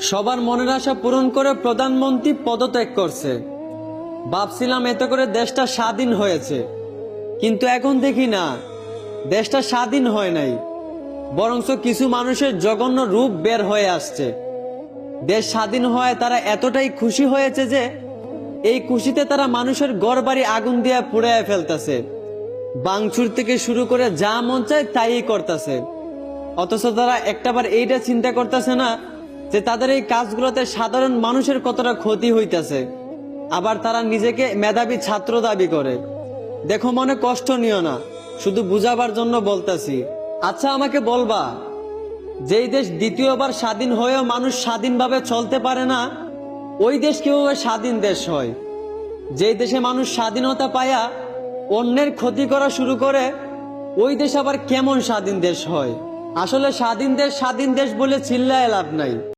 সবার মনের আশা পূরণ করে প্রধানমন্ত্রী পদত্যাগ করছে। ভাবছিলাম এতে করে দেশটা স্বাধীন হয়েছে, কিন্তু এখন দেখি না, দেশটা স্বাধীন হয় নাই, বরঞ্চ কিছু মানুষের জঘন্য রূপ বের হয়ে আসছে। দেশ স্বাধীন হয় তারা এতটাই খুশি হয়েছে যে এই খুশিতে তারা মানুষের ঘরবাড়ি আগুন দিয়ে পুড়ায় ফেলতেছে, ভাঙচুর থেকে শুরু করে যা মন চায় তাই করতেছে। অথচ তারা একটাবার এইটা চিন্তা করতেছে না যে তাদের এই কাজগুলোতে সাধারণ মানুষের কতটা ক্ষতি হইতেছে। আবার তারা নিজেকে মেধাবী ছাত্র দাবি করে। দেখো, মনে কষ্ট নিও না, শুধু বুঝাবার জন্য বলতেছি। আচ্ছা, আমাকে বলবা, যেই দেশ দ্বিতীয়বার স্বাধীন হয়েও মানুষ স্বাধীনভাবে চলতে পারে না, ওই দেশ কিভাবে স্বাধীন দেশ হয়? যেই দেশে মানুষ স্বাধীনতা পায়া অন্যের ক্ষতি করা শুরু করে, ওই দেশ আবার কেমন স্বাধীন দেশ হয়? আসলে স্বাধীন দেশ বলে চিল্লায় লাভ নাই।